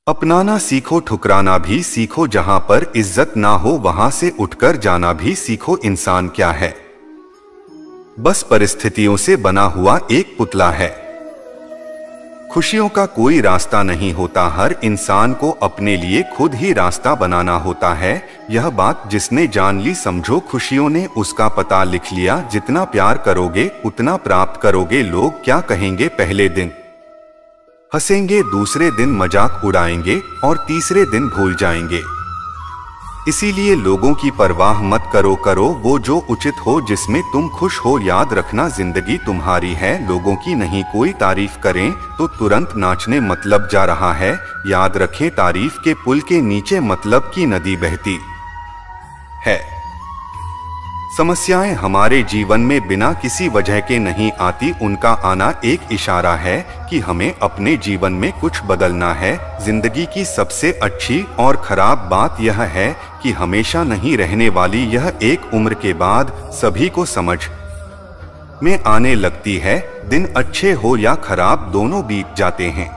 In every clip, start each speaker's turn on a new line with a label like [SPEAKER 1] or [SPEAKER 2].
[SPEAKER 1] अपनाना सीखो, ठुकराना भी सीखो, जहां पर इज्जत ना हो वहां से उठकर जाना भी सीखो। इंसान क्या है? बस परिस्थितियों से बना हुआ एक पुतला है। खुशियों का कोई रास्ता नहीं होता, हर इंसान को अपने लिए खुद ही रास्ता बनाना होता है। यह बात जिसने जान ली, समझो खुशियों ने उसका पता लिख लिया। जितना प्यार करोगे उतना प्राप्त करोगे। लोग क्या कहेंगे? पहले दिन हंसेंगे, दूसरे दिन मजाक उड़ाएंगे और तीसरे दिन भूल जाएंगे। इसीलिए लोगों की परवाह मत करो, करो वो जो उचित हो, जिसमें तुम खुश हो। याद रखना, जिंदगी तुम्हारी है, लोगों की नहीं। कोई तारीफ करें तो तुरंत नाचने मतलब जा रहा है। याद रखें, तारीफ के पुल के नीचे मतलब की नदी बहती है। समस्याएं हमारे जीवन में बिना किसी वजह के नहीं आती, उनका आना एक इशारा है कि हमें अपने जीवन में कुछ बदलना है। जिंदगी की सबसे अच्छी और खराब बात यह है कि हमेशा नहीं रहने वाली। यह एक उम्र के बाद सभी को समझ में आने लगती है। दिन अच्छे हो या खराब, दोनों बीत जाते हैं।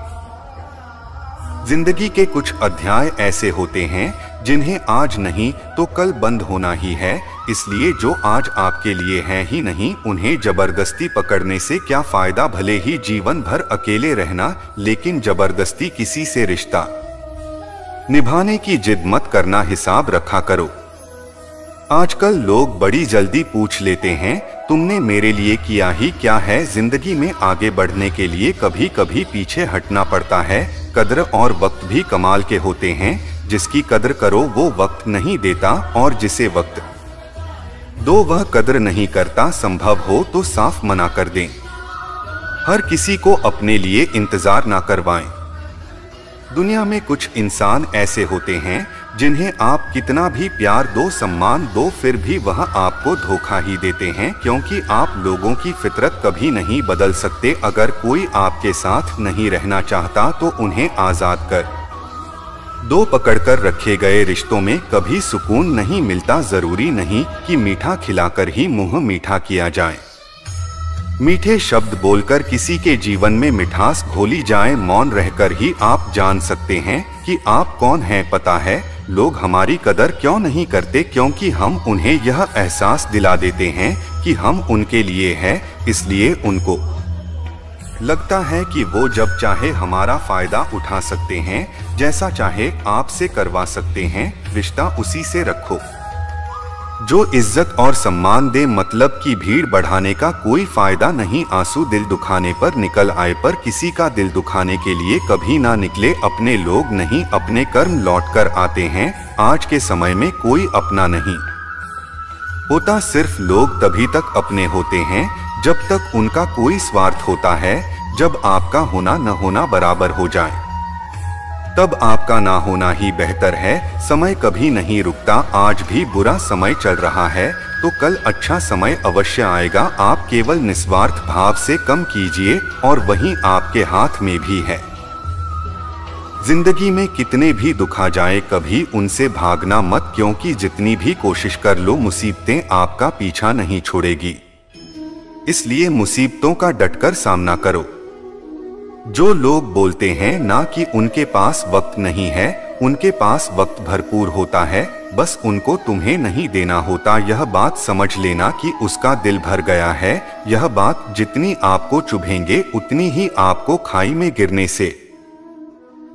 [SPEAKER 1] जिंदगी के कुछ अध्याय ऐसे होते हैं जिन्हें आज नहीं तो कल बंद होना ही है। इसलिए जो आज आपके लिए है ही नहीं, उन्हें जबरदस्ती पकड़ने से क्या फायदा। भले ही जीवन भर अकेले रहना, लेकिन जबरदस्ती किसी से रिश्ता निभाने की जिद मत करना। हिसाब रखा करो। आजकल लोग बड़ी जल्दी पूछ लेते हैं, तुमने मेरे लिए किया ही क्या है? जिंदगी में आगे बढ़ने के लिए कभी कभी पीछे हटना पड़ता है। कद्र और वक्त भी कमाल के होते हैं। जिसकी कद्र करो वो वक्त नहीं देता, और जिसे वक्त दो वह कद्र नहीं करता। संभव हो तो साफ मना कर दें। हर किसी को अपने लिए इंतजार ना करवाएं। दुनिया में कुछ इंसान ऐसे होते हैं जिन्हें आप कितना भी प्यार दो, सम्मान दो, फिर भी वह आपको धोखा ही देते हैं। क्योंकि आप लोगों की फितरत कभी नहीं बदल सकते। अगर कोई आपके साथ नहीं रहना चाहता तो उन्हें आजाद कर दो। पकड़कर रखे गए रिश्तों में कभी सुकून नहीं मिलता। जरूरी नहीं कि मीठा खिलाकर ही मुंह मीठा किया जाए। मीठे शब्द बोलकर किसी के जीवन में मिठास घोली जाए। मौन रहकर ही आप जान सकते हैं कि आप कौन हैं। पता है लोग हमारी कदर क्यों नहीं करते? क्योंकि हम उन्हें यह एहसास दिला देते हैं कि हम उनके लिए हैं। इसलिए उनको लगता है कि वो जब चाहे हमारा फायदा उठा सकते हैं, जैसा चाहे आपसे करवा सकते हैं। रिश्ता उसी से रखो जो इज्जत और सम्मान दे। मतलब की भीड़ बढ़ाने का कोई फायदा नहीं। आंसू दिल दुखाने पर निकल आए, पर किसी का दिल दुखाने के लिए कभी ना निकले। अपने लोग नहीं, अपने कर्म लौट कर आते हैं। आज के समय में कोई अपना नहीं होता, सिर्फ लोग तभी तक अपने होते हैं जब तक उनका कोई स्वार्थ होता है। जब आपका होना न होना बराबर हो जाए, तब आपका ना होना ही बेहतर है। समय कभी नहीं रुकता। आज भी बुरा समय चल रहा है तो कल अच्छा समय अवश्य आएगा। आप केवल निस्वार्थ भाव से कम कीजिए और वही आपके हाथ में भी है। जिंदगी में कितने भी दुख आ जाए, कभी उनसे भागना मत। क्योंकि जितनी भी कोशिश कर लो, मुसीबतें आपका पीछा नहीं छोड़ेगी। इसलिए मुसीबतों का डटकर सामना करो। जो लोग बोलते हैं ना कि उनके पास वक्त नहीं है, उनके पास वक्त भरपूर होता है, बस उनको तुम्हें नहीं देना होता। यह बात समझ लेना कि उसका दिल भर गया है। यह बात जितनी आपको चुभेंगे उतनी ही आपको खाई में गिरने से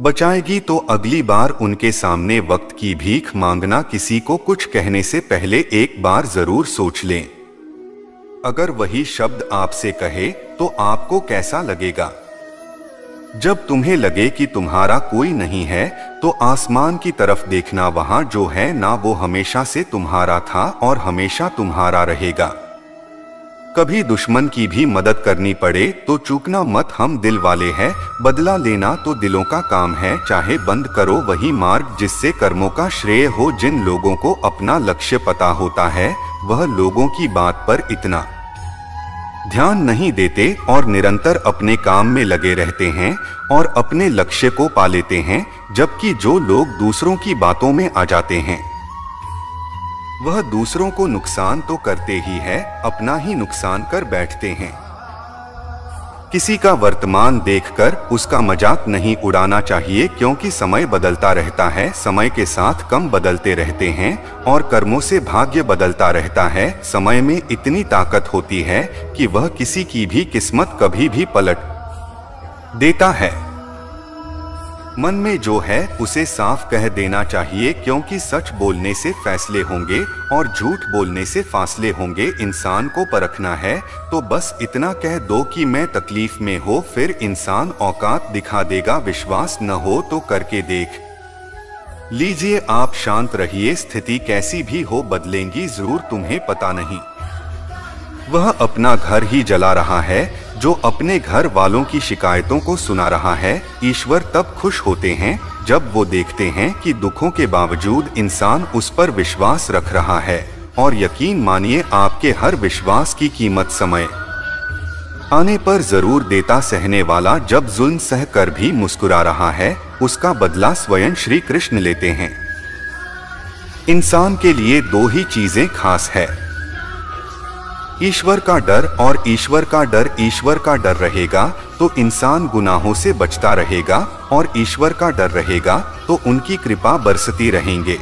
[SPEAKER 1] बचाएगी। तो अगली बार उनके सामने वक्त की भीख मांगना, किसी को कुछ कहने से पहले एक बार जरूर सोच लें। अगर वही शब्द आपसे कहे तो आपको कैसा लगेगा? जब तुम्हें लगे कि तुम्हारा कोई नहीं है तो आसमान की तरफ देखना। वहां जो है ना वो हमेशा से तुम्हारा था और हमेशा तुम्हारा रहेगा। कभी दुश्मन की भी मदद करनी पड़े तो चूकना मत। हम दिल वाले हैं, बदला लेना तो दिलों का काम है। चाहे बंद करो वही मार्ग जिससे कर्मों का श्रेय हो। जिन लोगों को अपना लक्ष्य पता होता है वह लोगों की बात पर इतना ध्यान नहीं देते और निरंतर अपने काम में लगे रहते हैं और अपने लक्ष्य को पा लेते हैं। जबकि जो लोग दूसरों की बातों में आ जाते हैं वह दूसरों को नुकसान तो करते ही है, अपना ही नुकसान कर बैठते हैं। किसी का वर्तमान देखकर उसका मजाक नहीं उड़ाना चाहिए, क्योंकि समय बदलता रहता है, समय के साथ कम बदलते रहते हैं और कर्मों से भाग्य बदलता रहता है। समय में इतनी ताकत होती है कि वह किसी की भी किस्मत कभी भी पलट देता है। मन में जो है उसे साफ कह देना चाहिए, क्योंकि सच बोलने से फैसले होंगे और झूठ बोलने से फासले होंगे। इंसान को परखना है तो बस इतना कह दो कि मैं तकलीफ में हो, फिर इंसान औकात दिखा देगा। विश्वास न हो तो करके देख लीजिए। आप शांत रहिए, स्थिति कैसी भी हो बदलेंगी जरूर, तुम्हें पता नहीं। वह अपना घर ही जला रहा है जो अपने घर वालों की शिकायतों को सुना रहा है। ईश्वर तब खुश होते हैं जब वो देखते हैं कि दुखों के बावजूद इंसान उस पर विश्वास रख रहा है। और यकीन मानिए, आपके हर विश्वास की कीमत समय आने पर जरूर देता। सहने वाला जब जुल्म सह कर भी मुस्कुरा रहा है, उसका बदला स्वयं श्री कृष्ण लेते हैं। इंसान के लिए दो ही चीजें खास है, ईश्वर का डर और ईश्वर का डर। ईश्वर का डर रहेगा तो इंसान गुनाहों से बचता रहेगा, और ईश्वर का डर रहेगा तो उनकी कृपा बरसती रहेंगे।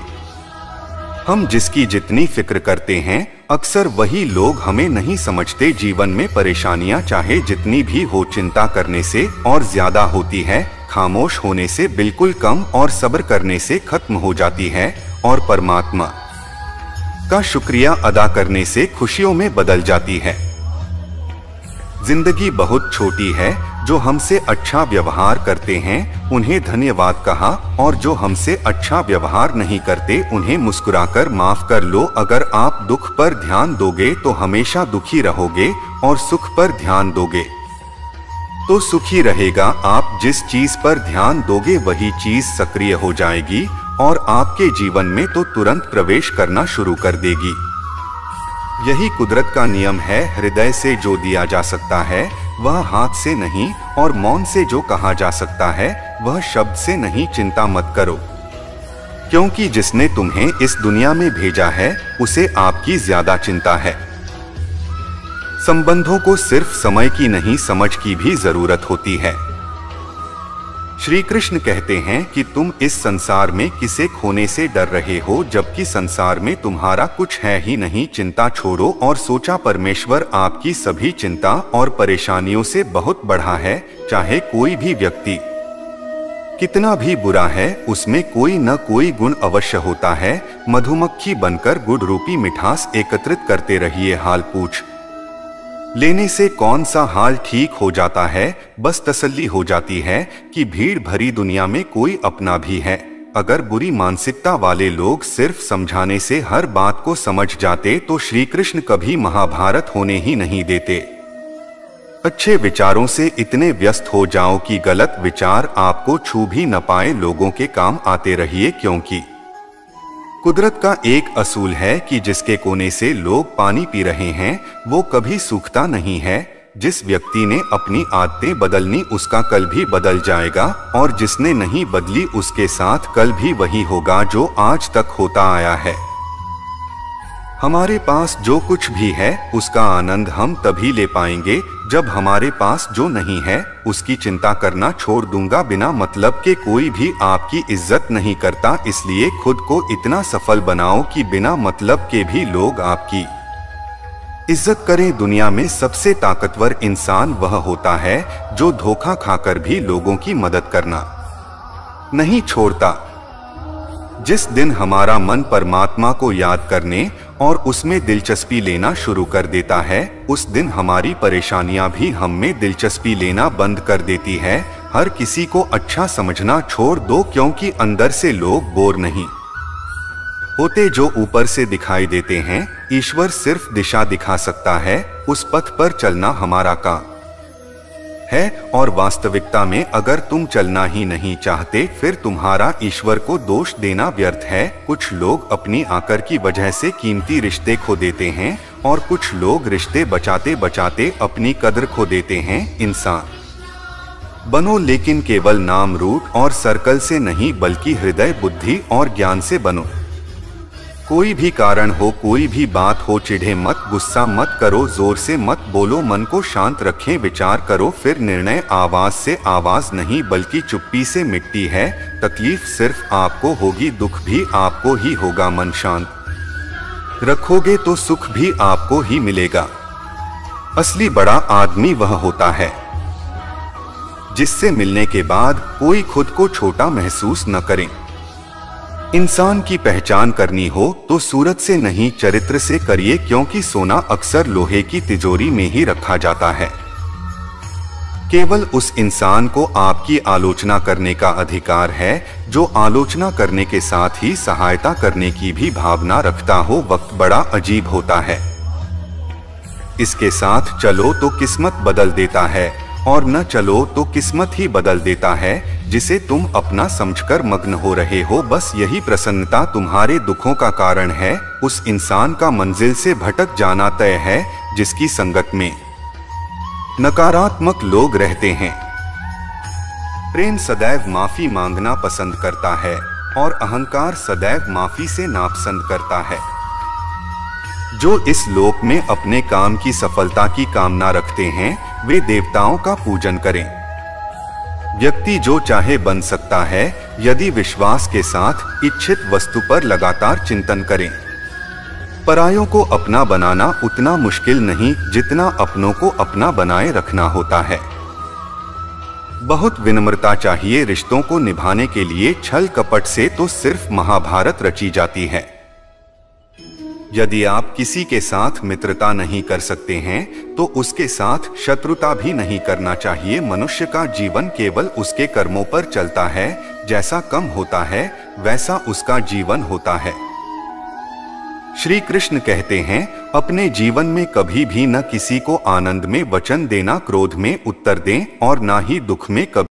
[SPEAKER 1] हम जिसकी जितनी फिक्र करते हैं, अक्सर वही लोग हमें नहीं समझते। जीवन में परेशानियां चाहे जितनी भी हो, चिंता करने से और ज्यादा होती है, खामोश होने से बिल्कुल कम और सब्र करने से खत्म हो जाती है, और परमात्मा का शुक्रिया अदा करने से खुशियों में बदल जाती है। जिंदगी बहुत छोटी है, जो हमसे अच्छा व्यवहार करते हैं उन्हें धन्यवाद कहा, और जो हमसे अच्छा व्यवहार नहीं करते उन्हें मुस्कुराकर माफ कर लो। अगर आप दुख पर ध्यान दोगे तो हमेशा दुखी रहोगे, और सुख पर ध्यान दोगे तो सुखी रहेगा। आप जिस चीज पर ध्यान दोगे वही चीज सक्रिय हो जाएगी और आपके जीवन में तो तुरंत प्रवेश करना शुरू कर देगी। यही कुदरत का नियम है। हृदय से जो दिया जा सकता है वह हाथ से नहीं, और मौन से जो कहा जा सकता है वह शब्द से नहीं। चिंता मत करो, क्योंकि जिसने तुम्हें इस दुनिया में भेजा है उसे आपकी ज्यादा चिंता है। संबंधों को सिर्फ समय की नहीं, समझ की भी जरूरत होती है। श्री कृष्ण कहते हैं कि तुम इस संसार में किसे खोने से डर रहे हो, जबकि संसार में तुम्हारा कुछ है ही नहीं। चिंता छोड़ो और सोचा, परमेश्वर आपकी सभी चिंता और परेशानियों से बहुत बड़ा है। चाहे कोई भी व्यक्ति कितना भी बुरा है, उसमें कोई न कोई गुण अवश्य होता है। मधुमक्खी बनकर गुड़ रूपी मिठास एकत्रित करते रहिए। हाल पूछ लेने से कौन सा हाल ठीक हो जाता है, बस तसल्ली हो जाती है कि भीड़ भरी दुनिया में कोई अपना भी है। अगर बुरी मानसिकता वाले लोग सिर्फ समझाने से हर बात को समझ जाते तो श्री कृष्ण कभी महाभारत होने ही नहीं देते। अच्छे विचारों से इतने व्यस्त हो जाओ कि गलत विचार आपको छू भी न पाए। लोगों के काम आते रहिए, क्योंकि कुदरत का एक असूल है कि जिसके कोने से लोग पानी पी रहे हैं वो कभी सूखता नहीं है। जिस व्यक्ति ने अपनी आदतें बदलनी उसका कल भी बदल जाएगा, और जिसने नहीं बदली उसके साथ कल भी वही होगा जो आज तक होता आया है। हमारे पास जो कुछ भी है उसका आनंद हम तभी ले पाएंगे जब हमारे पास जो नहीं है उसकी चिंता करना छोड़ दूंगा। बिना मतलब के कोई भी आपकी इज्जत नहीं करता, इसलिए खुद को इतना सफल बनाओ कि बिना मतलब के भी लोग आपकी इज्जत करें। दुनिया में सबसे ताकतवर इंसान वह होता है जो धोखा खाकर भी लोगों की मदद करना नहीं छोड़ता। जिस दिन हमारा मन परमात्मा को याद करने और उसमें दिलचस्पी लेना शुरू कर देता है, उस दिन हमारी परेशानियां भी हम में दिलचस्पी लेना बंद कर देती है। हर किसी को अच्छा समझना छोड़ दो, क्योंकि अंदर से लोग बोर नहीं होते जो ऊपर से दिखाई देते हैं। ईश्वर सिर्फ दिशा दिखा सकता है, उस पथ पर चलना हमारा काम है। और वास्तविकता में अगर तुम चलना ही नहीं चाहते फिर तुम्हारा ईश्वर को दोष देना व्यर्थ है। कुछ लोग अपनी आकर की वजह से कीमती रिश्ते खो देते हैं, और कुछ लोग रिश्ते बचाते बचाते अपनी कद्र खो देते हैं। इंसान बनो, लेकिन केवल नाम रूट और सर्कल से नहीं बल्कि हृदय, बुद्धि और ज्ञान से बनो। कोई भी कारण हो, कोई भी बात हो, चिढ़े मत, गुस्सा मत करो, जोर से मत बोलो, मन को शांत रखें, विचार करो, फिर निर्णय आवाज से आवाज नहीं बल्कि चुप्पी से मिटती है। तकलीफ सिर्फ आपको होगी, दुख भी आपको ही होगा। मन शांत रखोगे तो सुख भी आपको ही मिलेगा। असली बड़ा आदमी वह होता है जिससे मिलने के बाद कोई खुद को छोटा महसूस न करे। इंसान की पहचान करनी हो तो सूरत से नहीं, चरित्र से करिए, क्योंकि सोना अक्सर लोहे की तिजोरी में ही रखा जाता है। केवल उस इंसान को आपकी आलोचना करने का अधिकार है जो आलोचना करने के साथ ही सहायता करने की भी भावना रखता हो। वक्त बड़ा अजीब होता है, इसके साथ चलो तो किस्मत बदल देता है और न चलो तो किस्मत ही बदल देता है। जिसे तुम अपना समझकर मग्न हो रहे हो, बस यही प्रसन्नता तुम्हारे दुखों का कारण है। उस इंसान का मंजिल से भटक जाना तय है जिसकी संगत में नकारात्मक लोग रहते हैं। प्रेम सदैव माफी मांगना पसंद करता है और अहंकार सदैव माफी से नापसंद करता है। जो इस लोक में अपने काम की सफलता की कामना रखते हैं वे देवताओं का पूजन करें। व्यक्ति जो चाहे बन सकता है यदि विश्वास के साथ इच्छित वस्तु पर लगातार चिंतन करें। परायों को अपना बनाना उतना मुश्किल नहीं जितना अपनों को अपना बनाए रखना होता है। बहुत विनम्रता चाहिए रिश्तों को निभाने के लिए, छल कपट से तो सिर्फ महाभारत रची जाती है। यदि आप किसी के साथ मित्रता नहीं कर सकते हैं तो उसके साथ शत्रुता भी नहीं करना चाहिए। मनुष्य का जीवन केवल उसके कर्मों पर चलता है, जैसा कम होता है वैसा उसका जीवन होता है। श्री कृष्ण कहते हैं, अपने जीवन में कभी भी न किसी को आनंद में वचन देना, क्रोध में उत्तर दें और ना ही दुख में कभी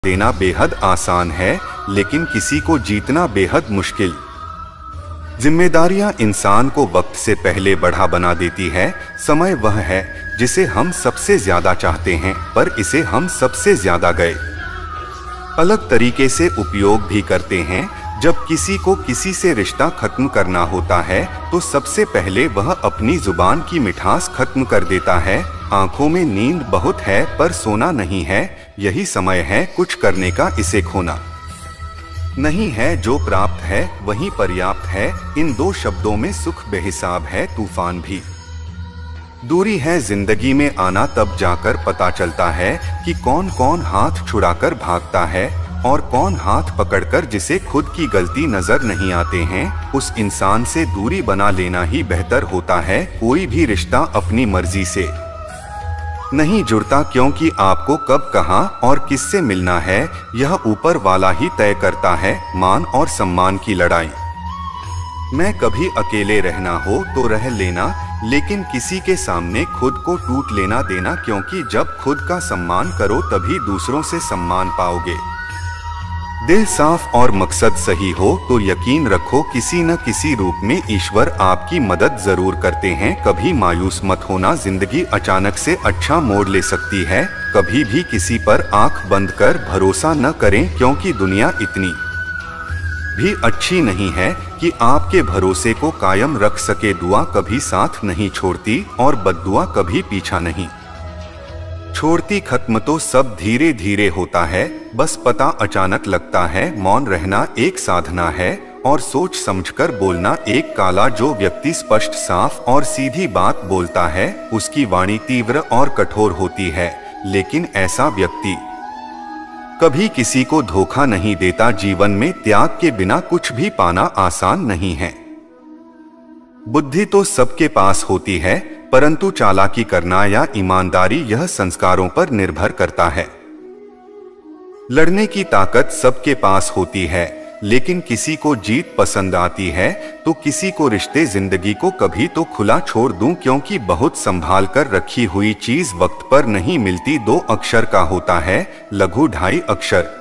[SPEAKER 1] देना बेहद आसान है लेकिन किसी को जीतना बेहद मुश्किल। जिम्मेदारियां इंसान को वक्त से पहले बढ़ा बना देती है। समय वह है जिसे हम सबसे ज्यादा चाहते हैं पर इसे हम सबसे ज्यादा गए अलग तरीके से उपयोग भी करते हैं। जब किसी को किसी से रिश्ता खत्म करना होता है तो सबसे पहले वह अपनी जुबान की मिठास खत्म कर देता है। आंखों में नींद बहुत है पर सोना नहीं है, यही समय है कुछ करने का, इसे खोना नहीं है। जो प्राप्त है वही पर्याप्त है। इन दो शब्दों में सुख बेहिसाब है, तूफान भी। दूरी है जिंदगी में आना, तब जाकर पता चलता है कि कौन कौन हाथ छुड़ाकर भागता है और कौन हाथ पकड़कर जिसे खुद की गलती नजर नहीं आते हैं। उस इंसान से दूरी बना लेना ही बेहतर होता है। कोई भी रिश्ता अपनी मर्जी से नहीं जुड़ता, क्योंकि आपको कब कहाँ और किससे मिलना है यह ऊपर वाला ही तय करता है। मान और सम्मान की लड़ाई में कभी अकेले रहना हो तो रह लेना, लेकिन किसी के सामने खुद को टूट लेना देना, क्योंकि जब खुद का सम्मान करो तभी दूसरों से सम्मान पाओगे। दिल साफ और मकसद सही हो तो यकीन रखो किसी न किसी रूप में ईश्वर आपकी मदद जरूर करते हैं। कभी मायूस मत होना, जिंदगी अचानक से अच्छा मोड़ ले सकती है। कभी भी किसी पर आंख बंद कर भरोसा न करें, क्योंकि दुनिया इतनी भी अच्छी नहीं है कि आपके भरोसे को कायम रख सके। दुआ कभी साथ नहीं छोड़ती और बद्दुआ कभी पीछा नहीं छोड़ती। खत्म तो सब धीरे धीरे होता है, बस पता अचानक लगता है। मौन रहना एक साधना है और सोच समझकर बोलना एक कला। जो व्यक्ति स्पष्ट, साफ और सीधी बात बोलता है उसकी वाणी तीव्र और कठोर होती है, लेकिन ऐसा व्यक्ति कभी किसी को धोखा नहीं देता। जीवन में त्याग के बिना कुछ भी पाना आसान नहीं है। बुद्धि तो सबके पास होती है, परंतु चालाकी करना या ईमानदारी यह संस्कारों पर निर्भर करता है। लड़ने की ताकत सबके पास होती है, लेकिन किसी को जीत पसंद आती है तो किसी को रिश्ते। जिंदगी को कभी तो खुला छोड़ दूं, क्योंकि बहुत संभाल कर रखी हुई चीज वक्त पर नहीं मिलती। 2 अक्षर का होता है लघु, 2.5 अक्षर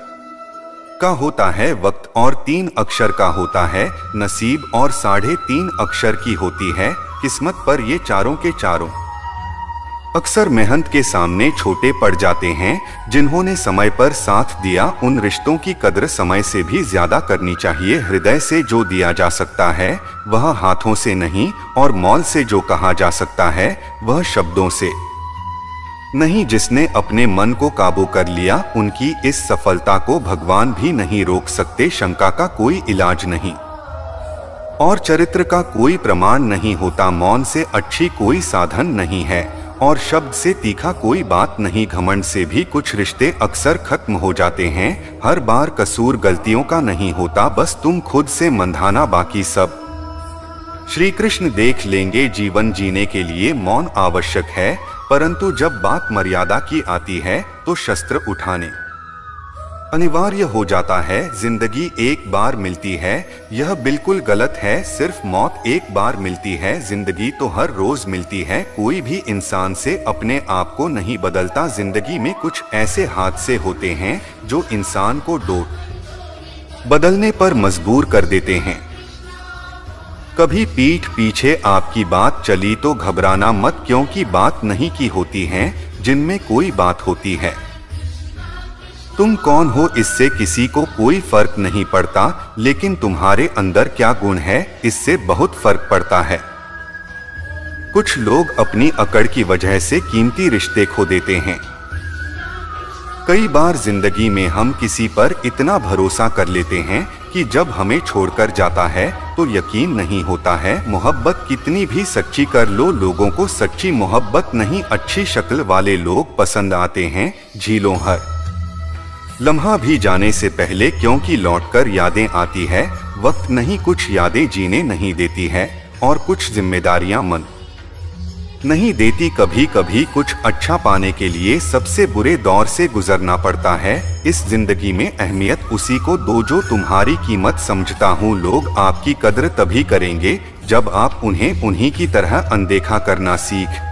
[SPEAKER 1] का होता है वक्त और 3 अक्षर का होता है नसीब और 3.5 अक्षर की होती है किस्मत। पर ये चारों के चारों अक्सर मेहनत के सामने छोटे पड़ जाते हैं। जिन्होंने समय पर साथ दिया उन रिश्तों की कद्र समय से भी ज्यादा करनी चाहिए। हृदय से जो दिया जा सकता है वह हाथों से नहीं, और मौल से जो कहा जा सकता है वह शब्दों से नहीं। जिसने अपने मन को काबू कर लिया उनकी इस सफलता को भगवान भी नहीं रोक सकते। शंका का कोई इलाज नहीं और चरित्र का कोई प्रमाण नहीं होता। मौन से अच्छी कोई साधन नहीं है और शब्द से तीखा कोई बात नहीं। घमंड से भी कुछ रिश्ते अक्सर खत्म हो जाते हैं। हर बार कसूर गलतियों का नहीं होता, बस तुम खुद से मंधाना, बाकी सब श्री कृष्ण देख लेंगे। जीवन जीने के लिए मौन आवश्यक है, परंतु जब बात मर्यादा की आती है तो शस्त्र उठाने अनिवार्य हो जाता है। जिंदगी एक बार मिलती है, यह बिल्कुल गलत है। सिर्फ मौत एक बार मिलती है, जिंदगी तो हर रोज मिलती है। कोई भी इंसान से अपने आप को नहीं बदलता। जिंदगी में कुछ ऐसे हादसे होते हैं जो इंसान को बदलने पर मजबूर कर देते हैं। कभी पीठ पीछे आपकी बात चली तो घबराना मत, क्योंकि बात नहीं की होती है जिनमें कोई बात होती है। तुम कौन हो इससे किसी को कोई फर्क नहीं पड़ता, लेकिन तुम्हारे अंदर क्या गुण है इससे बहुत फर्क पड़ता है। कुछ लोग अपनी अकड़ की वजह से कीमती रिश्ते खो देते हैं। कई बार जिंदगी में हम किसी पर इतना भरोसा कर लेते हैं कि जब हमें छोड़कर जाता है तो यकीन नहीं होता है। मोहब्बत कितनी भी सच्ची कर लो, लोगों को सच्ची मोहब्बत नहीं अच्छी शक्ल वाले लोग पसंद आते हैं। झीलों हर लम्हा भी जाने से पहले, क्योंकि लौटकर यादें आती है। वक्त नहीं कुछ यादें जीने नहीं देती है, और कुछ जिम्मेदारियां मन नहीं देती। कभी कभी कुछ अच्छा पाने के लिए सबसे बुरे दौर से गुजरना पड़ता है। इस जिंदगी में अहमियत उसी को दो जो तुम्हारी कीमत समझता हूँ। लोग आपकी कद्र तभी करेंगे जब आप उन्हें उन्हीं की तरह अनदेखा करना सीख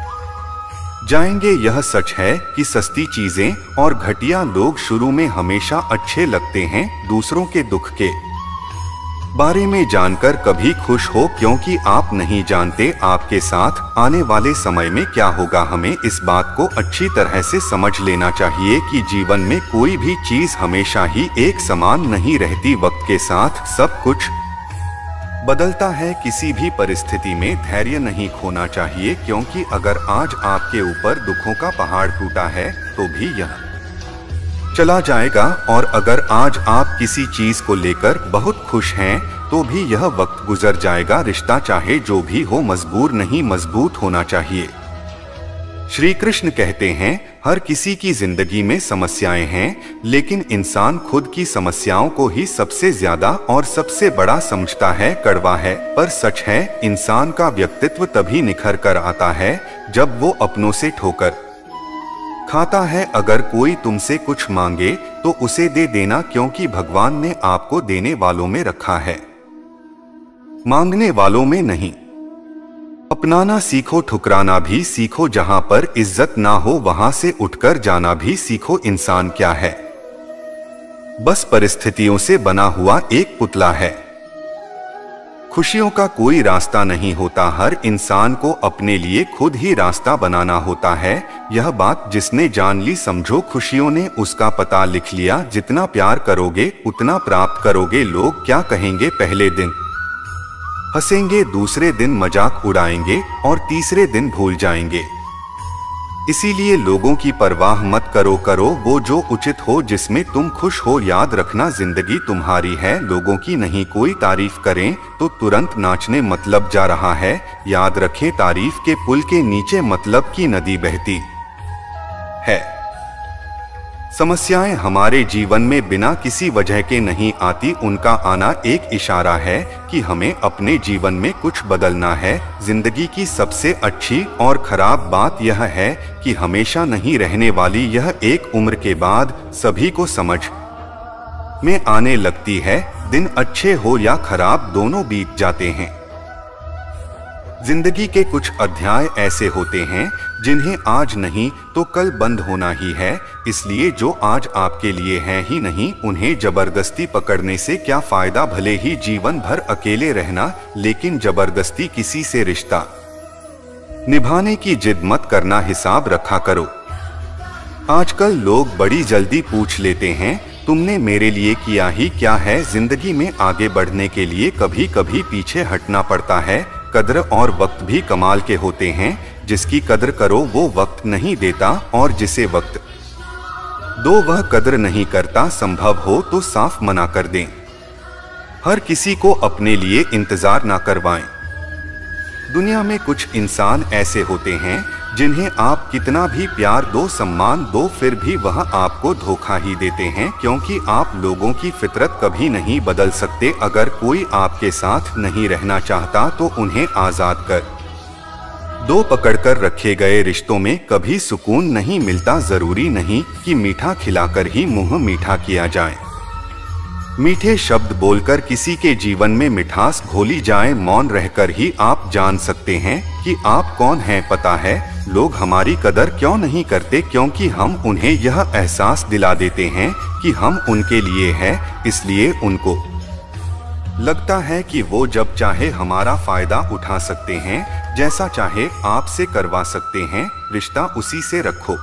[SPEAKER 1] जाएंगे। यह सच है कि सस्ती चीजें और घटिया लोग शुरू में हमेशा अच्छे लगते हैं। दूसरों के दुख के बारे में जानकर कभी खुश हो, क्योंकि आप नहीं जानते आपके साथ आने वाले समय में क्या होगा। हमें इस बात को अच्छी तरह से समझ लेना चाहिए कि जीवन में कोई भी चीज हमेशा ही एक समान नहीं रहती। वक्त के साथ सब कुछ बदलता है। किसी भी परिस्थिति में धैर्य नहीं खोना चाहिए, क्योंकि अगर आज आपके ऊपर दुखों का पहाड़ टूटा है तो भी यह चला जाएगा, और अगर आज आप किसी चीज को लेकर बहुत खुश हैं तो भी यह वक्त गुजर जाएगा। रिश्ता चाहे जो भी हो मजबूर नहीं, मजबूत होना चाहिए। श्री कृष्ण कहते हैं हर किसी की जिंदगी में समस्याएं हैं, लेकिन इंसान खुद की समस्याओं को ही सबसे ज्यादा और सबसे बड़ा समझता है। कड़वा है पर सच है, इंसान का व्यक्तित्व तभी निखर कर आता है जब वो अपनों से ठोकर खाता है अगर कोई तुमसे कुछ मांगे तो उसे दे देना, क्योंकि भगवान ने आपको देने वालों में रखा है, मांगने वालों में नहीं। अपनाना सीखो, ठुकराना भी सीखो, जहां पर इज्जत ना हो वहां से उठकर जाना भी सीखो। इंसान क्या है? बस परिस्थितियों से बना हुआ एक पुतला है। खुशियों का कोई रास्ता नहीं होता, हर इंसान को अपने लिए खुद ही रास्ता बनाना होता है। यह बात जिसने जान ली समझो खुशियों ने उसका पता लिख लिया। जितना प्यार करोगे उतना प्राप्त करोगे। लोग क्या कहेंगे पहले दिन हंसेंगे, दूसरे दिन मजाक उड़ाएंगे और तीसरे दिन भूल जाएंगे। इसीलिए लोगों की परवाह मत करो, करो वो जो उचित हो, जिसमें तुम खुश हो। याद रखना जिंदगी तुम्हारी है, लोगों की नहीं। कोई तारीफ करें तो तुरंत नाचने मतलब जा रहा है। याद रखें तारीफ के पुल के नीचे मतलब की नदी बहती है। समस्याएं हमारे जीवन में बिना किसी वजह के नहीं आती, उनका आना एक इशारा है कि हमें अपने जीवन में कुछ बदलना है। जिंदगी की सबसे अच्छी और खराब बात यह है कि हमेशा नहीं रहने वाली। यह एक उम्र के बाद सभी को समझ में आने लगती है। दिन अच्छे हो या खराब दोनों बीत जाते हैं। जिंदगी के कुछ अध्याय ऐसे होते हैं जिन्हें आज नहीं तो कल बंद होना ही है। इसलिए जो आज आपके लिए है ही नहीं, उन्हें जबरदस्ती पकड़ने से क्या फायदा। भले ही जीवन भर अकेले रहना, लेकिन जबरदस्ती किसी से रिश्ता निभाने की जिद मत करना, हिसाब रखा करो। आजकल लोग बड़ी जल्दी पूछ लेते हैं तुमने मेरे लिए किया ही क्या है। जिंदगी में आगे बढ़ने के लिए कभी कभी पीछे हटना पड़ता है। कद्र और वक्त भी कमाल के होते हैं। जिसकी कद्र करो वो वक्त नहीं देता, और जिसे वक्त दो वह कद्र नहीं करता। संभव हो तो साफ मना कर दें। हर किसी को अपने लिए इंतजार ना करवाएं। दुनिया में कुछ इंसान ऐसे होते हैं जिन्हें आप कितना भी प्यार दो, सम्मान दो, फिर भी वह आपको धोखा ही देते हैं। क्योंकि आप लोगों की फितरत कभी नहीं बदल सकते। अगर कोई आपके साथ नहीं रहना चाहता तो उन्हें आजाद कर दो। पकड़कर रखे गए रिश्तों में कभी सुकून नहीं मिलता। जरूरी नहीं कि मीठा खिलाकर ही मुंह मीठा किया जाए। मीठे शब्द बोलकर किसी के जीवन में मिठास घोली जाए। मौन रहकर ही आप जान सकते हैं कि आप कौन हैं। पता है लोग हमारी कदर क्यों नहीं करते? क्योंकि हम उन्हें यह एहसास दिला देते हैं कि हम उनके लिए हैं। इसलिए उनको लगता है कि वो जब चाहे हमारा फायदा उठा सकते हैं, जैसा चाहे आपसे करवा सकते हैं। रिश्ता उसी से रखो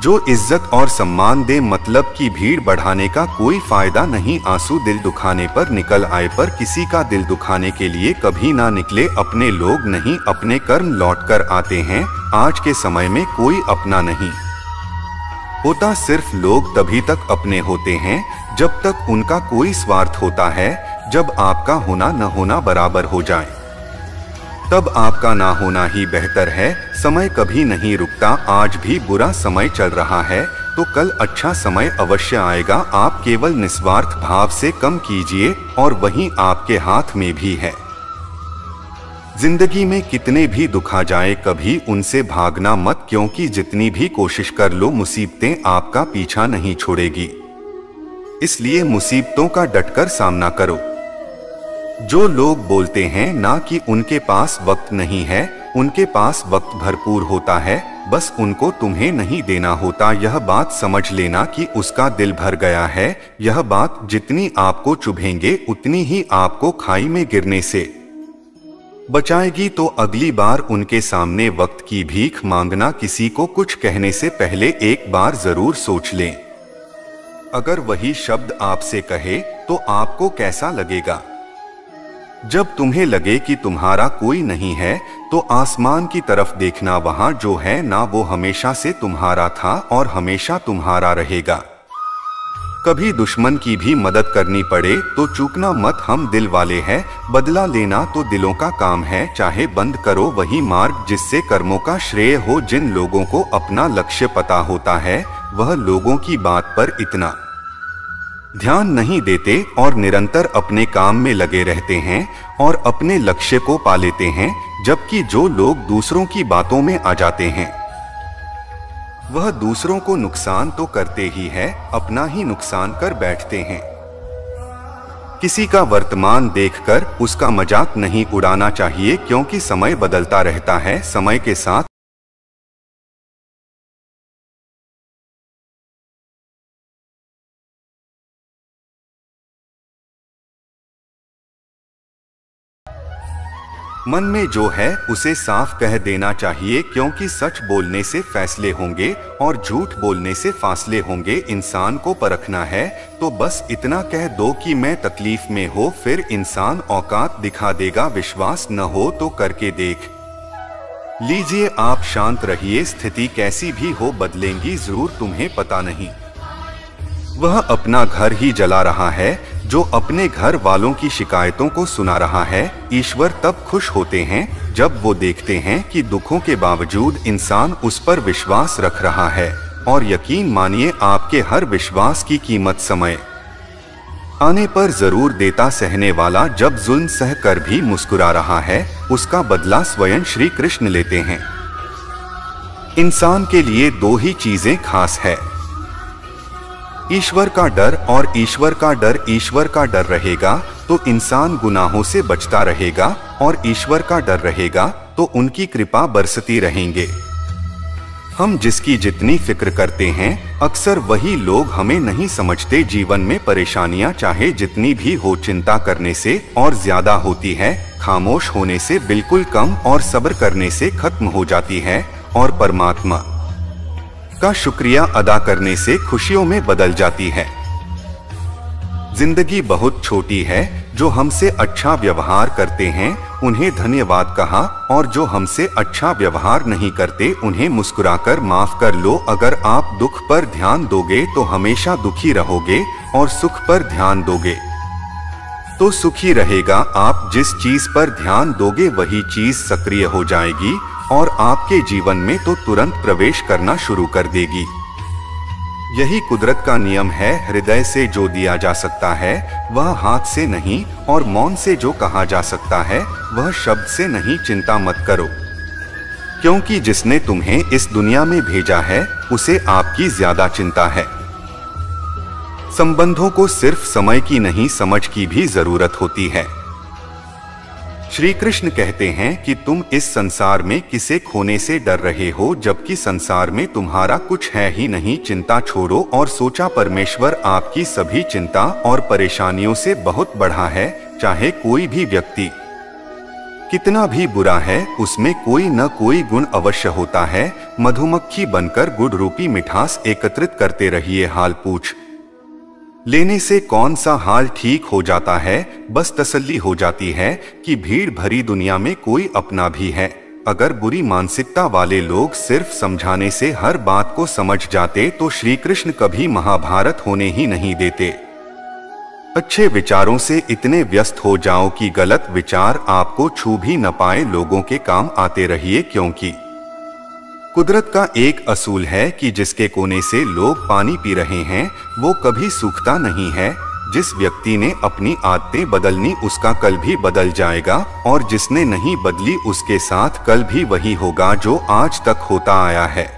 [SPEAKER 1] जो इज्जत और सम्मान दे। मतलब की भीड़ बढ़ाने का कोई फायदा नहीं। आंसू दिल दुखाने पर निकल आए, पर किसी का दिल दुखाने के लिए कभी ना निकले। अपने लोग नहीं अपने कर्म लौट कर आते हैं। आज के समय में कोई अपना नहीं होता, सिर्फ लोग तभी तक अपने होते हैं जब तक उनका कोई स्वार्थ होता है। जब आपका होना न होना बराबर हो जाए, तब आपका ना होना ही बेहतर है। समय कभी नहीं रुकता। आज भी बुरा समय चल रहा है तो कल अच्छा समय अवश्य आएगा। आप केवल निस्वार्थ भाव से कम कीजिए और वहीं आपके हाथ में भी है। जिंदगी में कितने भी दुख आ जाए कभी उनसे भागना मत, क्योंकि जितनी भी कोशिश कर लो मुसीबतें आपका पीछा नहीं छोड़ेगी। इसलिए मुसीबतों का डटकर सामना करो। जो लोग बोलते हैं ना कि उनके पास वक्त नहीं है, उनके पास वक्त भरपूर होता है, बस उनको तुम्हें नहीं देना होता। यह बात समझ लेना कि उसका दिल भर गया है। यह बात जितनी आपको चुभेंगे उतनी ही आपको खाई में गिरने से बचाएगी। तो अगली बार उनके सामने वक्त की भीख मांगना। किसी को कुछ कहने से पहले एक बार जरूर सोच लें। अगर वही शब्द आपसे कहे तो आपको कैसा लगेगा? जब तुम्हें लगे कि तुम्हारा कोई नहीं है तो आसमान की तरफ देखना, वहां जो है ना वो हमेशा से तुम्हारा था और हमेशा तुम्हारा रहेगा। कभी दुश्मन की भी मदद करनी पड़े तो चूकना मत, हम दिल वाले हैं। बदला लेना तो दिलों का काम है। चाहे बंद करो वही मार्ग जिससे कर्मों का श्रेय हो। जिन लोगों को अपना लक्ष्य पता होता है वह लोगों की बात पर इतना ध्यान नहीं देते और निरंतर अपने काम में लगे रहते हैं और अपने लक्ष्य को पा लेते हैं। जबकि जो लोग दूसरों की बातों में आ जाते हैं वह दूसरों को नुकसान तो करते ही है, अपना ही नुकसान कर बैठते हैं। किसी का वर्तमान देखकर उसका मजाक नहीं उड़ाना चाहिए, क्योंकि समय बदलता रहता है। समय के साथ मन में जो है उसे साफ कह देना चाहिए, क्योंकि सच बोलने से फैसले होंगे और झूठ बोलने से फासले होंगे। इंसान को परखना है तो बस इतना कह दो कि मैं तकलीफ में हो, फिर इंसान औकात दिखा देगा। विश्वास न हो तो करके देख लीजिए। आप शांत रहिए, स्थिति कैसी भी हो बदलेंगी जरूर, तुम्हें पता नहीं। वह अपना घर ही जला रहा है जो अपने घर वालों की शिकायतों को सुना रहा है। ईश्वर तब खुश होते हैं जब वो देखते हैं कि दुखों के बावजूद इंसान उस पर विश्वास रख रहा है। और यकीन मानिए, आपके हर विश्वास की कीमत समय आने पर जरूर देता। सहने वाला जब जुल्म सह कर भी मुस्कुरा रहा है, उसका बदला स्वयं श्री कृष्ण लेते हैं। इंसान के लिए दो ही चीजें खास है, ईश्वर का डर और ईश्वर का डर। ईश्वर का डर रहेगा तो इंसान गुनाहों से बचता रहेगा, और ईश्वर का डर रहेगा तो उनकी कृपा बरसती रहेंगे। हम जिसकी जितनी फिक्र करते हैं, अक्सर वही लोग हमें नहीं समझते। जीवन में परेशानियां चाहे जितनी भी हो, चिंता करने से और ज्यादा होती है, खामोश होने से बिल्कुल कम और सब्र करने से खत्म हो जाती है, और परमात्मा का शुक्रिया अदा करने से खुशियों में बदल जाती है। जिंदगी बहुत छोटी है, जो हमसे अच्छा व्यवहार करते हैं उन्हें धन्यवाद कहा, और जो हमसे अच्छा व्यवहार नहीं करते उन्हें मुस्कुराकर माफ कर लो। अगर आप दुख पर ध्यान दोगे तो हमेशा दुखी रहोगे, और सुख पर ध्यान दोगे तो सुखी रहेगा। आप जिस चीज पर ध्यान दोगे वही चीज सक्रिय हो जाएगी, और आपके जीवन में तो तुरंत प्रवेश करना शुरू कर देगी। यही कुदरत का नियम है। हृदय से जो दिया जा सकता है वह हाथ से नहीं, और मौन से जो कहा जा सकता है वह शब्द से नहीं। चिंता मत करो, क्योंकि जिसने तुम्हें इस दुनिया में भेजा है उसे आपकी ज्यादा चिंता है। संबंधों को सिर्फ समय की नहीं, समझ की भी जरूरत होती है। श्री कृष्ण कहते हैं कि तुम इस संसार में किसे खोने से डर रहे हो, जबकि संसार में तुम्हारा कुछ है ही नहीं। चिंता छोड़ो और सोचा, परमेश्वर आपकी सभी चिंता और परेशानियों से बहुत बड़ा है। चाहे कोई भी व्यक्ति कितना भी बुरा है, उसमें कोई न कोई गुण अवश्य होता है। मधुमक्खी बनकर गुड़ रूपी मिठास एकत्रित करते रहिए। हाल पूछ लेने से कौन सा हाल ठीक हो जाता है, बस तसल्ली हो जाती है कि भीड़ भरी दुनिया में कोई अपना भी है। अगर बुरी मानसिकता वाले लोग सिर्फ समझाने से हर बात को समझ जाते तो श्री कृष्ण कभी महाभारत होने ही नहीं देते। अच्छे विचारों से इतने व्यस्त हो जाओ कि गलत विचार आपको छू भी न पाए। लोगों के काम आते रहिए, क्योंकि कुदरत का एक असूल है कि जिसके कोने से लोग पानी पी रहे हैं वो कभी सूखता नहीं है। जिस व्यक्ति ने अपनी आदतें बदलनी उसका कल भी बदल जाएगा, और जिसने नहीं बदली उसके साथ कल भी वही होगा जो आज तक होता आया है।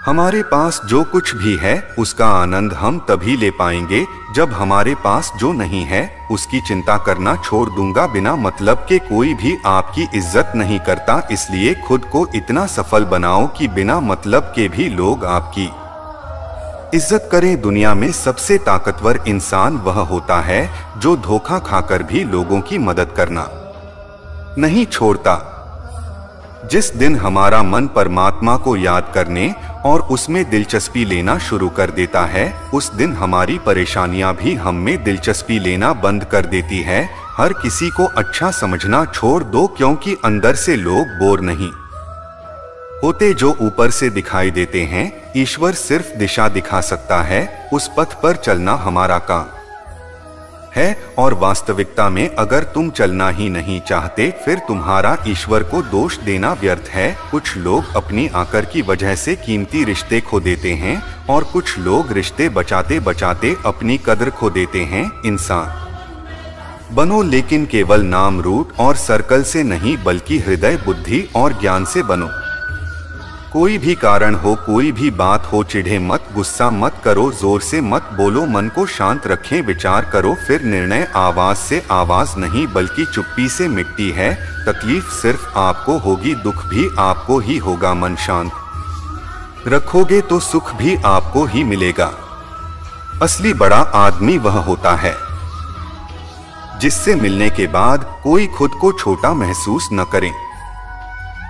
[SPEAKER 1] हमारे पास जो कुछ भी है उसका आनंद हम तभी ले पाएंगे जब हमारे पास जो नहीं है उसकी चिंता करना छोड़ दूंगा। बिना मतलब के कोई भी आपकी इज्जत नहीं करता, इसलिए खुद को इतना सफल बनाओ कि बिना मतलब के भी लोग आपकी इज्जत करें। दुनिया में सबसे ताकतवर इंसान वह होता है जो धोखा खाकर भी लोगों की मदद करना नहीं छोड़ता। जिस दिन हमारा मन परमात्मा को याद करने और उसमें दिलचस्पी लेना शुरू कर देता है, उस दिन हमारी परेशानियां भी हम में दिलचस्पी लेना बंद कर देती है। हर किसी को अच्छा समझना छोड़ दो, क्योंकि अंदर से लोग बोर नहीं होते जो ऊपर से दिखाई देते हैं। ईश्वर सिर्फ दिशा दिखा सकता है, उस पथ पर चलना हमारा काम है। और वास्तविकता में अगर तुम चलना ही नहीं चाहते फिर तुम्हारा ईश्वर को दोष देना व्यर्थ है। कुछ लोग अपनी आकर की वजह से कीमती रिश्ते खो देते हैं, और कुछ लोग रिश्ते बचाते बचाते अपनी कदर खो देते हैं। इंसान बनो, लेकिन केवल नाम, रूट और सर्कल से नहीं बल्कि हृदय, बुद्धि और ज्ञान से बनो। कोई भी कारण हो, कोई भी बात हो, चिढ़े मत, गुस्सा मत करो, जोर से मत बोलो, मन को शांत रखें, विचार करो, फिर निर्णय आवाज से आवाज नहीं बल्कि चुप्पी से मिटती है। तकलीफ सिर्फ आपको होगी, दुख भी आपको ही होगा। मन शांत रखोगे तो सुख भी आपको ही मिलेगा। असली बड़ा आदमी वह होता है जिससे मिलने के बाद कोई खुद को छोटा महसूस न करे।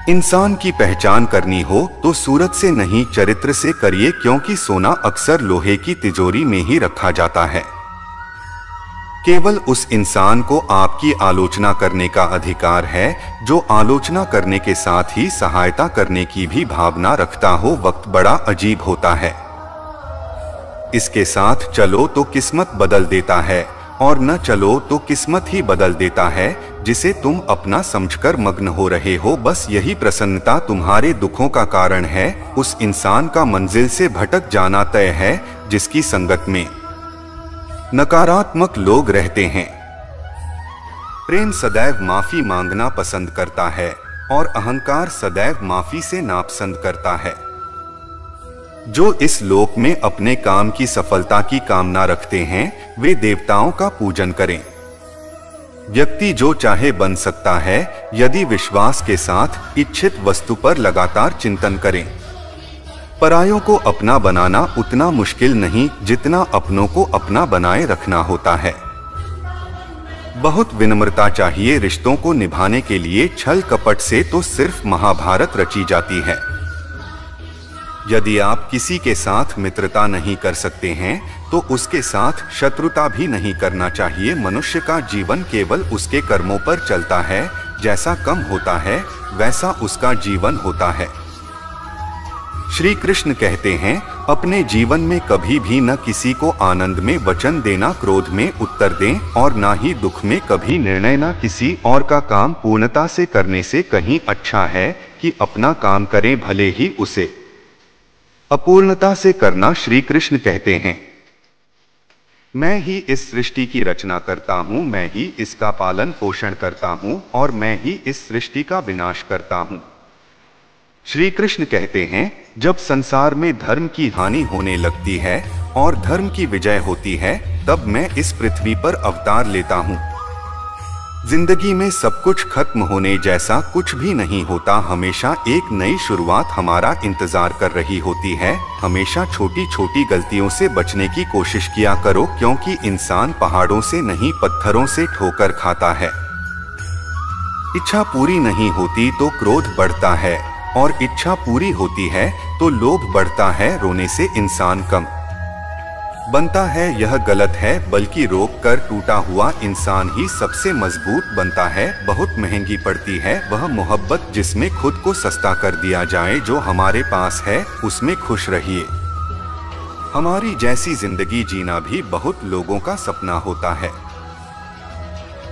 [SPEAKER 1] इंसान की पहचान करनी हो तो सूरत से नहीं चरित्र से करिए, क्योंकि सोना अक्सर लोहे की तिजोरी में ही रखा जाता है। केवल उस इंसान को आपकी आलोचना करने का अधिकार है जो आलोचना करने के साथ ही सहायता करने की भी भावना रखता हो। वक्त बड़ा अजीब होता है, इसके साथ चलो तो किस्मत बदल देता है और न चलो तो किस्मत ही बदल देता है, जिसे तुम अपना समझकर मग्न हो रहे हो। बस यही प्रसन्नता तुम्हारे दुखों का कारण है। उस इंसान का मंजिल से भटक जाना तय है जिसकी संगत में नकारात्मक लोग रहते हैं। प्रेम सदैव माफी मांगना पसंद करता है और अहंकार सदैव माफी से नापसंद करता है। जो इस लोक में अपने काम की सफलता की कामना रखते हैं वे देवताओं का पूजन करें। व्यक्ति जो चाहे बन सकता है यदि विश्वास के साथ इच्छित वस्तु पर लगातार चिंतन करें। परायों को अपना बनाना उतना मुश्किल नहीं जितना अपनों को अपना बनाए रखना होता है। बहुत विनम्रता चाहिए रिश्तों को निभाने के लिए, छल कपट से तो सिर्फ महाभारत रची जाती है। यदि आप किसी के साथ मित्रता नहीं कर सकते हैं तो उसके साथ शत्रुता भी नहीं करना चाहिए। मनुष्य का जीवन केवल उसके कर्मों पर चलता है, जैसा कम होता है वैसा उसका जीवन होता है। श्री कृष्ण कहते हैं, अपने जीवन में कभी भी न किसी को आनंद में वचन देना, क्रोध में उत्तर दें और ना ही दुख में कभी निर्णय न किसी और का काम पूर्णता से करने से कहीं अच्छा है कि अपना काम करें भले ही उसे अपूर्णता से करना। श्री कृष्ण कहते हैं, मैं ही इस सृष्टि की रचना करता हूँ, मैं ही इसका पालन पोषण करता हूँ और मैं ही इस सृष्टि का विनाश करता हूँ। श्री कृष्ण कहते हैं, जब संसार में धर्म की हानि होने लगती है और धर्म की विजय होती है तब मैं इस पृथ्वी पर अवतार लेता हूँ। जिंदगी में सब कुछ खत्म होने जैसा कुछ भी नहीं होता, हमेशा एक नई शुरुआत हमारा इंतजार कर रही होती है। हमेशा छोटी छोटी गलतियों से बचने की कोशिश किया करो, क्योंकि इंसान पहाड़ों से नहीं पत्थरों से ठोकर खाता है। इच्छा पूरी नहीं होती तो क्रोध बढ़ता है और इच्छा पूरी होती है तो लोभ बढ़ता है। रोने से इंसान कम बनता है यह गलत है, बल्कि रोक कर टूटा हुआ इंसान ही सबसे मजबूत बनता है। बहुत महंगी पड़ती है वह मोहब्बत जिसमें खुद को सस्ता कर दिया जाए। जो हमारे पास है उसमें खुश रहिए। हमारी जैसी जिंदगी जीना भी बहुत लोगों का सपना होता है।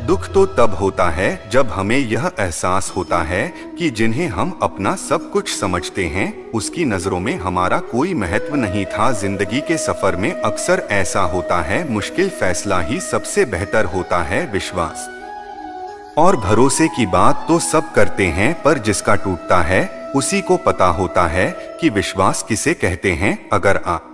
[SPEAKER 1] दुख तो तब होता है जब हमें यह एहसास होता है कि जिन्हें हम अपना सब कुछ समझते हैं उसकी नजरों में हमारा कोई महत्व नहीं था। जिंदगी के सफर में अक्सर ऐसा होता है, मुश्किल फैसला ही सबसे बेहतर होता है। विश्वास और भरोसे की बात तो सब करते हैं, पर जिसका टूटता है उसी को पता होता है कि विश्वास किसे कहते हैं। अगर आप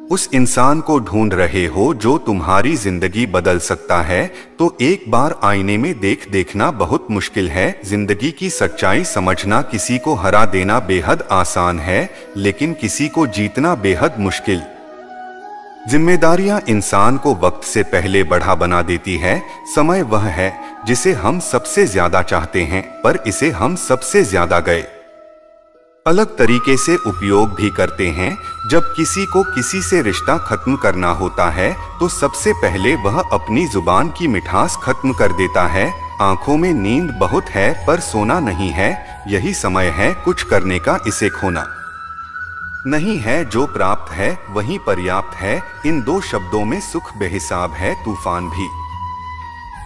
[SPEAKER 1] उस इंसान को ढूंढ रहे हो जो तुम्हारी जिंदगी बदल सकता है तो एक बार आईने में देखना बहुत मुश्किल है। जिंदगी की सच्चाई समझना, किसी को हरा देना बेहद आसान है लेकिन किसी को जीतना बेहद मुश्किल। जिम्मेदारियां इंसान को वक्त से पहले बड़ा बना देती है। समय वह है जिसे हम सबसे ज्यादा चाहते हैं, पर इसे हम सबसे ज्यादा गए अलग तरीके से उपयोग भी करते हैं। जब किसी को किसी से रिश्ता खत्म करना होता है तो सबसे पहले वह अपनी जुबान की मिठास खत्म कर देता है। आंखों में नींद बहुत है पर सोना नहीं है, यही समय है कुछ करने का, इसे खोना नहीं है। जो प्राप्त है वही पर्याप्त है। इन दो शब्दों में सुख बेहिसाब है, तूफान भी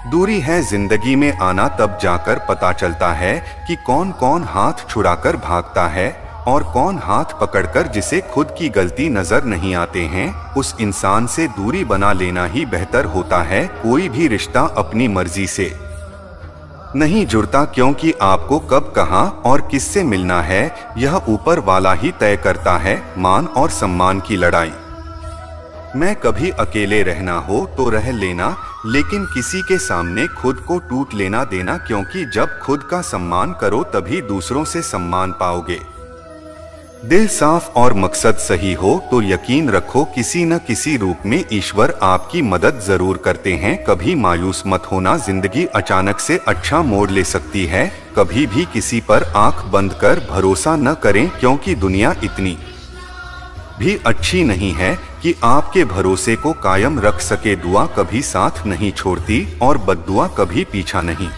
[SPEAKER 1] दूरी है। जिंदगी में आना तब जाकर पता चलता है कि कौन कौन हाथ छुड़ाकर भागता है और कौन हाथ पकड़कर जिसे खुद की गलती नजर नहीं आते हैं उस इंसान से दूरी बना लेना ही बेहतर होता है। कोई भी रिश्ता अपनी मर्जी से नहीं जुड़ता, क्योंकि आपको कब कहाँ और किससे मिलना है यह ऊपर वाला ही तय करता है। मान और सम्मान की लड़ाई। मैं कभी अकेले रहना हो तो रह लेना, लेकिन किसी के सामने खुद को टूट लेना देना, क्योंकि जब खुद का सम्मान करो तभी दूसरों से सम्मान पाओगे। दिल साफ और मकसद सही हो तो यकीन रखो किसी न किसी रूप में ईश्वर आपकी मदद जरूर करते हैं। कभी मायूस मत होना, जिंदगी अचानक से अच्छा मोड़ ले सकती है। कभी भी किसी पर आंख बंद कर भरोसा न करें, क्योंकि दुनिया इतनी भी अच्छी नहीं है कि आपके भरोसे को कायम रख सके। दुआ कभी साथ नहीं छोड़ती और बद्दुआ कभी पीछा नहीं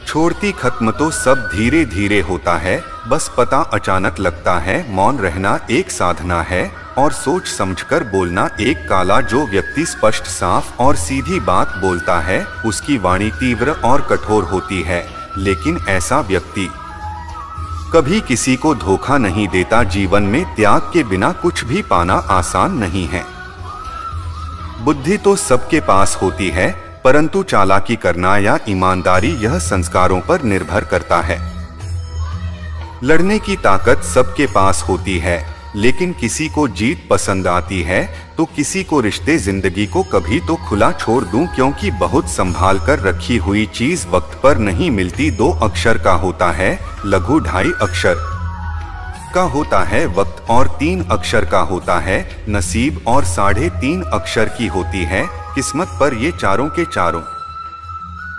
[SPEAKER 1] छोड़ती। खत्म तो सब धीरे धीरे होता है, बस पता अचानक लगता है। मौन रहना एक साधना है और सोच समझकर बोलना एक कला। जो व्यक्ति स्पष्ट, साफ और सीधी बात बोलता है उसकी वाणी तीव्र और कठोर होती है, लेकिन ऐसा व्यक्ति कभी किसी को धोखा नहीं देता। जीवन में त्याग के बिना कुछ भी पाना आसान नहीं है। बुद्धि तो सबके पास होती है, परंतु चालाकी करना या ईमानदारी यह संस्कारों पर निर्भर करता है। लड़ने की ताकत सबके पास होती है, लेकिन किसी को जीत पसंद आती है तो किसी को रिश्ते। जिंदगी को कभी तो खुला छोड़ दूं, क्योंकि बहुत संभाल कर रखी हुई चीज वक्त पर नहीं मिलती। 2 अक्षर का होता है लघु, 2.5 अक्षर का होता है वक्त और 3 अक्षर का होता है नसीब और 3.5 अक्षर की होती है किस्मत। पर ये चारों के चारों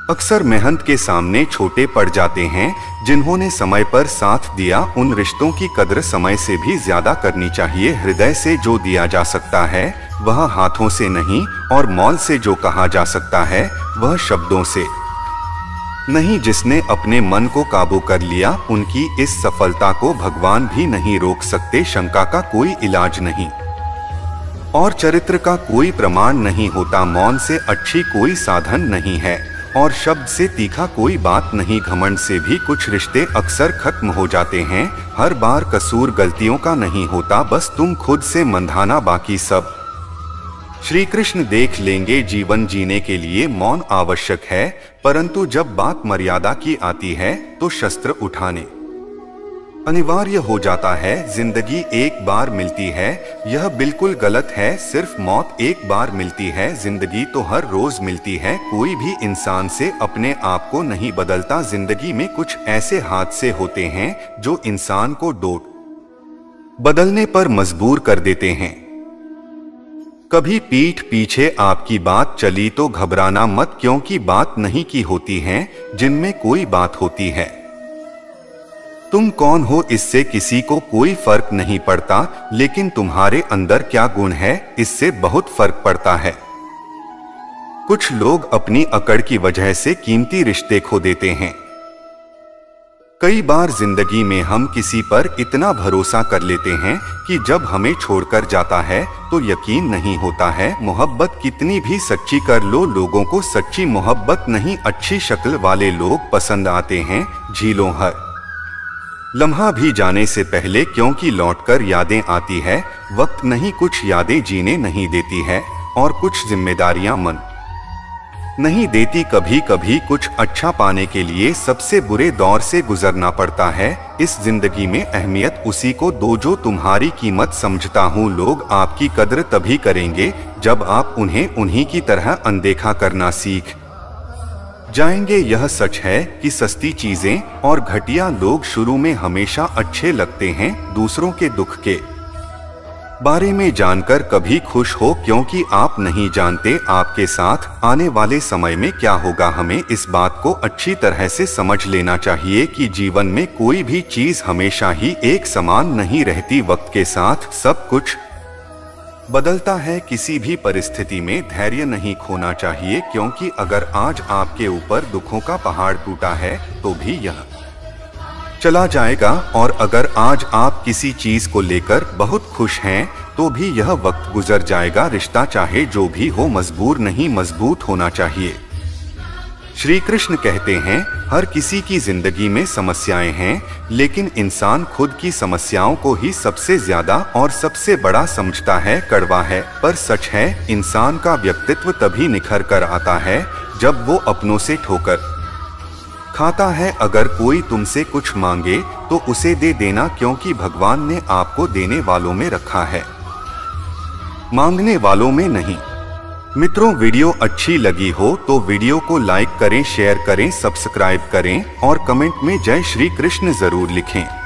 [SPEAKER 1] अक्सर मेहनत के सामने छोटे पड़ जाते हैं। जिन्होंने समय पर साथ दिया उन रिश्तों की कद्र समय से भी ज्यादा करनी चाहिए। हृदय से जो दिया जा सकता है वह हाथों से नहीं, और मौल से जो कहा जा सकता है वह शब्दों से नहीं। जिसने अपने मन को काबू कर लिया उनकी इस सफलता को भगवान भी नहीं रोक सकते। शंका का कोई इलाज नहीं और चरित्र का कोई प्रमाण नहीं होता। मौन से अच्छी कोई साधन नहीं है और शब्द से तीखा कोई बात नहीं। घमंड से भी कुछ रिश्ते अक्सर खत्म हो जाते हैं। हर बार कसूर गलतियों का नहीं होता, बस तुम खुद से मंधाना, बाकी सब श्री कृष्ण देख लेंगे। जीवन जीने के लिए मौन आवश्यक है, परंतु जब बात मर्यादा की आती है तो शस्त्र उठाने अनिवार्य हो जाता है। जिंदगी एक बार मिलती है यह बिल्कुल गलत है। सिर्फ मौत एक बार मिलती है, जिंदगी तो हर रोज मिलती है। कोई भी इंसान से अपने आप को नहीं बदलता। जिंदगी में कुछ ऐसे हादसे होते हैं जो इंसान को डोट बदलने पर मजबूर कर देते हैं। कभी पीठ पीछे आपकी बात चली तो घबराना मत, क्योंकि बात नहीं की होती है जिनमें कोई बात होती है। तुम कौन हो इससे किसी को कोई फर्क नहीं पड़ता, लेकिन तुम्हारे अंदर क्या गुण है इससे बहुत फर्क पड़ता है। कुछ लोग अपनी अकड़ की वजह से कीमती रिश्ते खो देते हैं। कई बार जिंदगी में हम किसी पर इतना भरोसा कर लेते हैं कि जब हमें छोड़कर जाता है तो यकीन नहीं होता है। मोहब्बत कितनी भी सच्ची कर लो, लोगों को सच्ची मोहब्बत नहीं अच्छी शक्ल वाले लोग पसंद आते हैं। झीलों हर लम्हा भी जाने से पहले, क्योंकि लौटकर यादें आती है। वक्त नहीं कुछ यादें जीने नहीं देती है, और कुछ जिम्मेदारियां मन नहीं देती। कभी कभी कुछ अच्छा पाने के लिए सबसे बुरे दौर से गुजरना पड़ता है। इस जिंदगी में अहमियत उसी को दो जो तुम्हारी कीमत समझता हूँ। लोग आपकी कद्र तभी करेंगे जब आप उन्हें उन्हीं की तरह अनदेखा करना सीख जाएंगे। यह सच है कि सस्ती चीजें और घटिया लोग शुरू में हमेशा अच्छे लगते हैं। दूसरों के दुख के बारे में जानकर कभी खुश हो, क्योंकि आप नहीं जानते आपके साथ आने वाले समय में क्या होगा। हमें इस बात को अच्छी तरह से समझ लेना चाहिए कि जीवन में कोई भी चीज हमेशा ही एक समान नहीं रहती। वक्त के साथ सब कुछ बदलता है। किसी भी परिस्थिति में धैर्य नहीं खोना चाहिए, क्योंकि अगर आज आपके ऊपर दुखों का पहाड़ टूटा है तो भी यह चला जाएगा, और अगर आज आप किसी चीज को लेकर बहुत खुश हैं तो भी यह वक्त गुजर जाएगा। रिश्ता चाहे जो भी हो मजबूर नहीं, मजबूत होना चाहिए। श्री कृष्ण कहते हैं हर किसी की जिंदगी में समस्याएं हैं, लेकिन इंसान खुद की समस्याओं को ही सबसे ज्यादा और सबसे बड़ा समझता है। कड़वा है पर सच है, इंसान का व्यक्तित्व तभी निखर कर आता है जब वो अपनों से ठोकर खाता है। अगर कोई तुमसे कुछ मांगे तो उसे दे देना, क्योंकि भगवान ने आपको देने वालों में रखा है, मांगने वालों में नहीं। मित्रों, वीडियो अच्छी लगी हो तो वीडियो को लाइक करें, शेयर करें, सब्सक्राइब करें और कमेंट में जय श्री कृष्ण जरूर लिखें।